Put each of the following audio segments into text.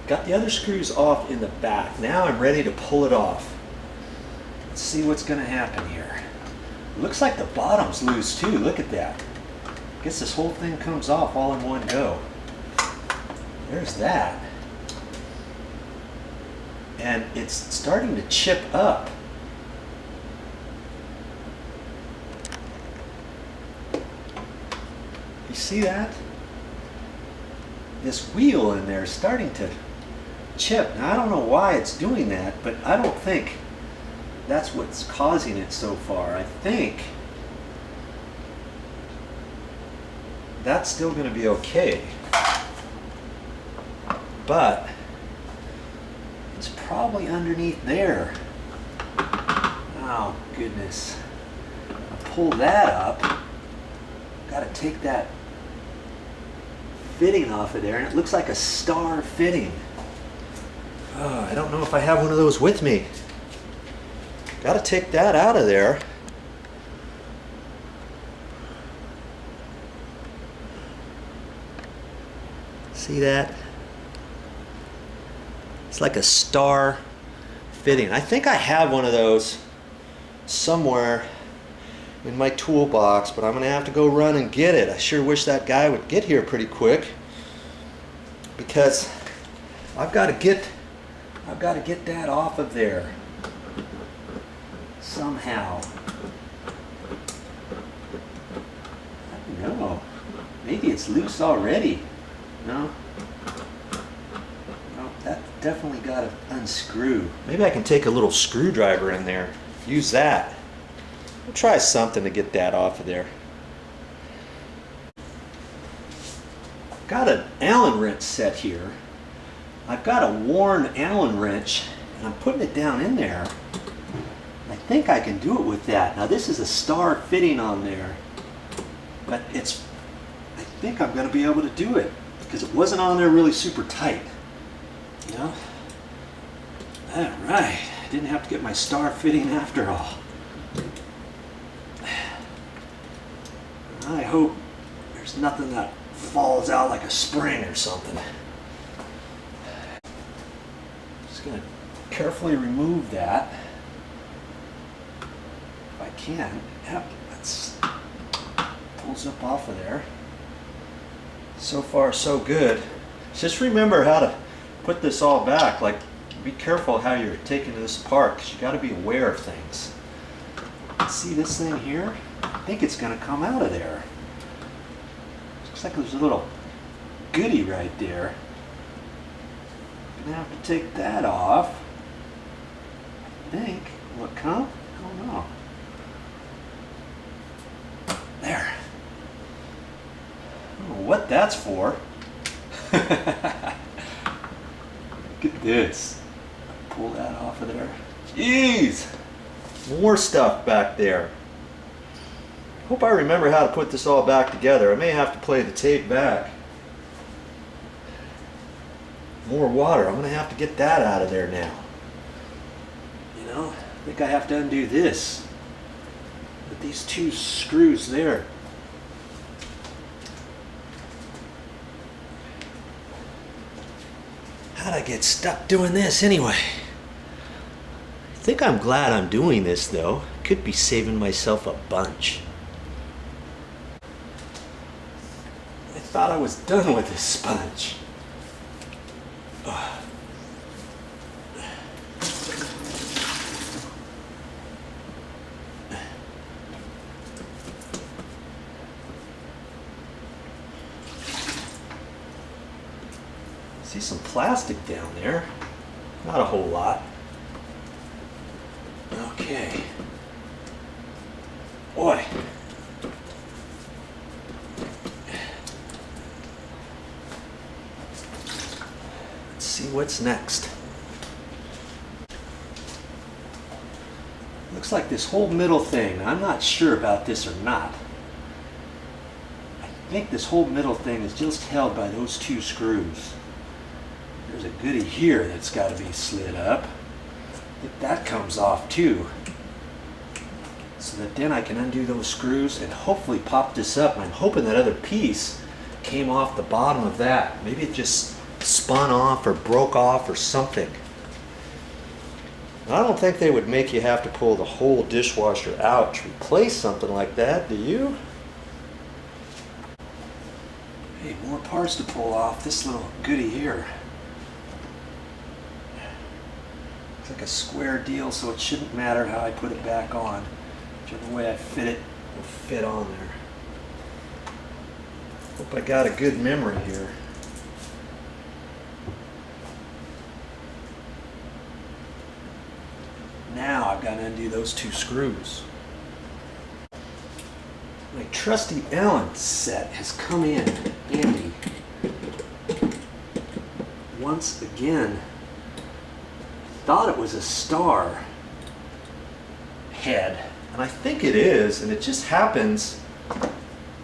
Got the other screws off in the back. Now I'm ready to pull it off. Let's see what's going to happen here. Looks like the bottom's loose too. Look at that. Guess this whole thing comes off all in one go. There's that. And it's starting to chip up. You see that? This wheel in there is starting to chip. Now I don't know why it's doing that, but I don't think that's what's causing it so far. I think that's still going to be okay. But it's probably underneath there. Oh goodness. I'll pull that up. Got to take that fitting off of there, and it looks like a star fitting. Oh, I don't know if I have one of those with me. Got to take that out of there. See that? It's like a star fitting. I think I have one of those somewhere in my toolbox, but I'm gonna have to go run and get it. I sure wish that guy would get here pretty quick, because I've got to get that off of there somehow. I don't know. Maybe it's loose already. No? No, that definitely got to unscrew. Maybe I can take a little screwdriver in there. Use that. I'll try something to get that off of there. Got an Allen wrench set here. I've got a worn Allen wrench, and I'm putting it down in there. I think I can do it with that. Now this is a star fitting on there, but I think I'm going to be able to do it, because it wasn't on there really super tight. You know? Alright, I didn't have to get my star fitting after all. I hope there's nothing that falls out like a spring or something. Just going to carefully remove that. If I can. Yep, that's pulls up off of there. So far so good. Just remember how to put this all back. Like, be careful how you're taking this apart, because you got to be aware of things. See this thing here? I think it's going to come out of there. Looks like there's a little goody right there. Gonna have to take that off. I think. Will it come? I don't know. There. I don't know what that's for. Look at this. Pull that off of there. Jeez! More stuff back there. Hope I remember how to put this all back together. I may have to play the tape back. More water. I'm going to have to get that out of there now. You know, I think I have to undo this. With these two screws there. How'd I get stuck doing this anyway? I think I'm glad I'm doing this though. Could be saving myself a bunch. I thought I was done with this sponge. See some plastic down there. Not a whole lot. Okay. Boy. Let's see what's next. Looks like this whole middle thing, I'm not sure about this or not. I think this whole middle thing is just held by those two screws. There's a goody here that's got to be slid up. I think that comes off too. So that then I can undo those screws and hopefully pop this up. I'm hoping that other piece came off the bottom of that. Maybe it just spun off or broke off or something. I don't think they would make you have to pull the whole dishwasher out to replace something like that, do you? Hey, more parts to pull off this little goody here. It's like a square deal, so it shouldn't matter how I put it back on. Whichever way I fit it will fit on there. Hope I got a good memory here. Now I've got to undo those 2 screws. My trusty Allen set has come in handy once again. Thought it was a star head, and I think it is, and it just happens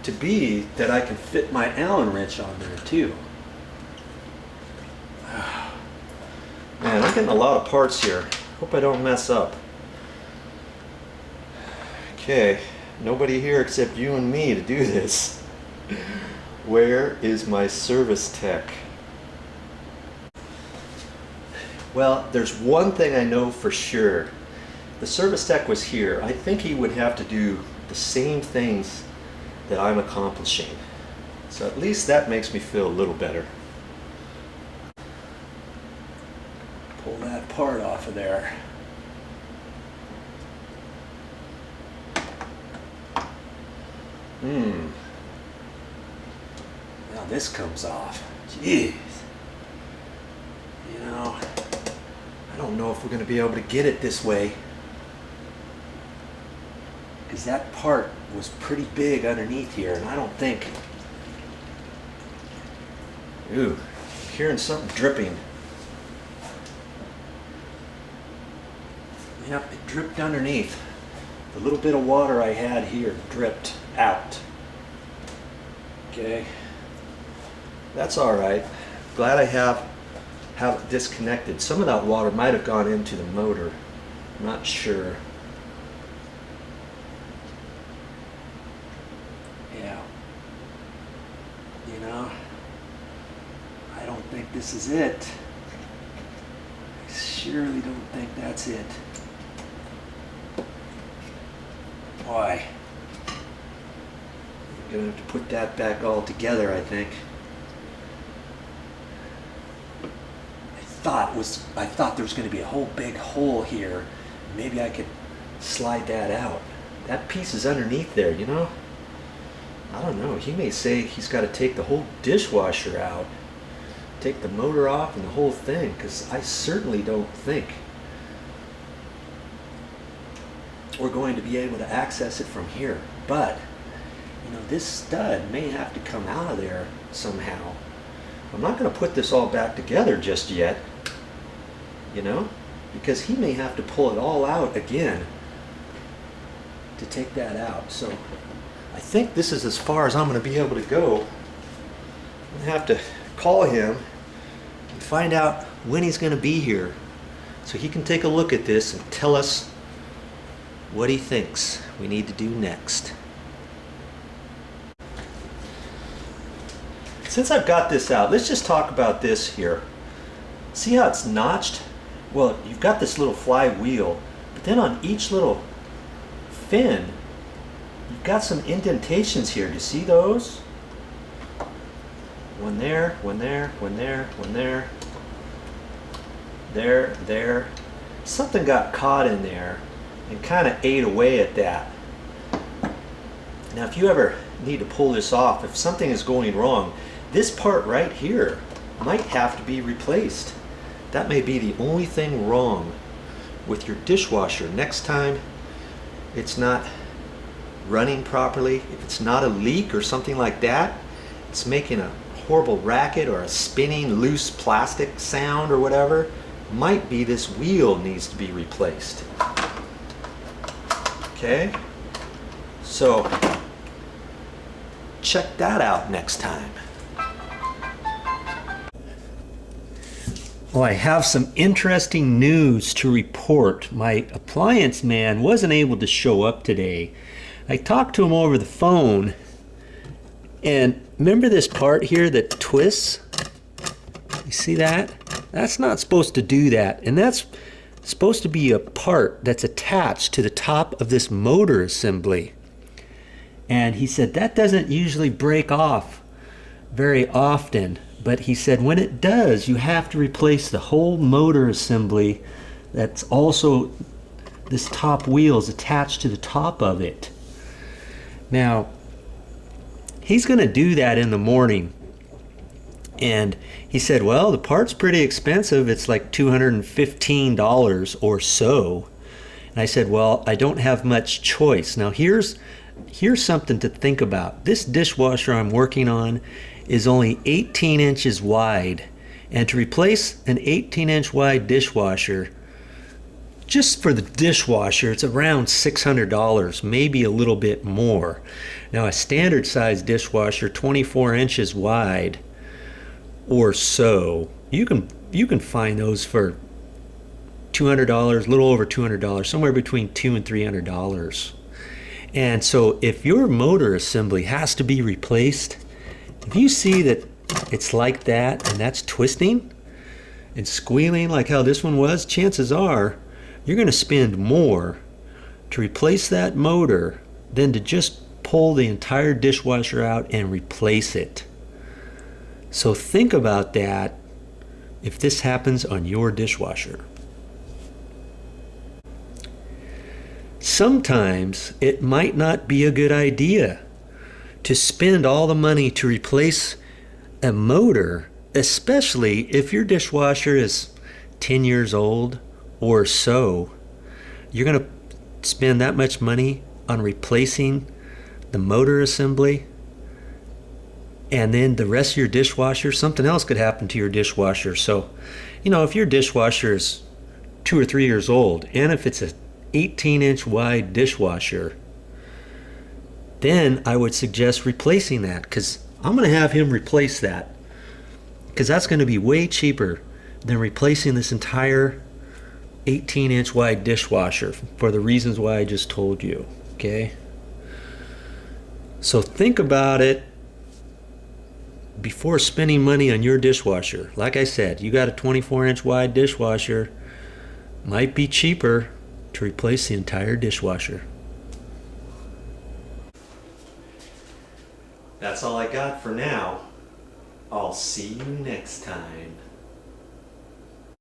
to be that I can fit my Allen wrench on there too. Man, I'm getting a lot of parts here. Hope I don't mess up. Okay, nobody here except you and me to do this. Where is my service tech? Well, there's one thing I know for sure. The service tech was here. I think he would have to do the same things that I'm accomplishing. So at least that makes me feel a little better. Pull that part off of there. Now this comes off. Jeez. You know, I don't know if we're going to be able to get it this way, because that part was pretty big underneath here, and I don't think... Ooh, I'm hearing something dripping. Yep, it dripped underneath. The little bit of water I had here dripped out. Okay, that's all right. Glad I have it disconnected. Some of that water might have gone into the motor. I'm not sure. Yeah. You know, I don't think this is it. I surely don't think that's it. Boy, I'm gonna have to put that back all together, I think. I thought there was going to be a whole big hole here. Maybe I could slide that out. That piece is underneath there, you know? I don't know. He may say he's got to take the whole dishwasher out, take the motor off and the whole thing, because I certainly don't think we're going to be able to access it from here. But, you know, this stud may have to come out of there somehow. I'm not going to put this all back together just yet, you know, because he may have to pull it all out again to take that out. So I think this is as far as I'm going to be able to go. I'm going to have to call him and find out when he's going to be here so he can take a look at this and tell us what he thinks we need to do next. Since I've got this out, let's just talk about this here. See how it's notched? Well, you've got this little flywheel, but then on each little fin, you've got some indentations here. Do you see those? One there, one there, one there, one there. There, there. Something got caught in there and kind of ate away at that. Now, if you ever need to pull this off, if something is going wrong, this part right here might have to be replaced. That may be the only thing wrong with your dishwasher. Next time it's not running properly, if it's not a leak or something like that, it's making a horrible racket or a spinning loose plastic sound or whatever, might be this wheel needs to be replaced. Okay? So check that out next time. Well, I have some interesting news to report. My appliance man wasn't able to show up today. I talked to him over the phone, and remember this part here that twists? You see that? That's not supposed to do that. And that's supposed to be a part that's attached to the top of this motor assembly. And he said that doesn't usually break off very often, but he said when it does, you have to replace the whole motor assembly. That's also, this top wheel is attached to the top of it. Now, he's going to do that in the morning. And he said, well, the part's pretty expensive. It's like $215 or so. And I said, well, I don't have much choice. Now, here's something to think about. This dishwasher I'm working on is only 18 inches wide. And to replace an 18-inch wide dishwasher, just for the dishwasher, it's around $600, maybe a little bit more. Now, a standard size dishwasher, 24 inches wide or so, you can find those for $200, a little over $200, somewhere between $200 and $300. And so if your motor assembly has to be replaced, if you see that it's like that and that's twisting and squealing like how this one was, chances are you're going to spend more to replace that motor than to just pull the entire dishwasher out and replace it. So think about that if this happens on your dishwasher. Sometimes it might not be a good idea to spend all the money to replace a motor, especially if your dishwasher is 10 years old or so. You're going to spend that much money on replacing the motor assembly, and then the rest of your dishwasher, something else could happen to your dishwasher. So, you know, if your dishwasher is 2 or 3 years old, and if it's a 18-inch wide dishwasher, then I would suggest replacing that, because I'm going to have him replace that, because that's going to be way cheaper than replacing this entire 18-inch wide dishwasher for the reasons why I just told you. Okay, so think about it before spending money on your dishwasher. Like I said, you got a 24-inch wide dishwasher, might be cheaper to replace the entire dishwasher. That's all I got for now. I'll see you next time.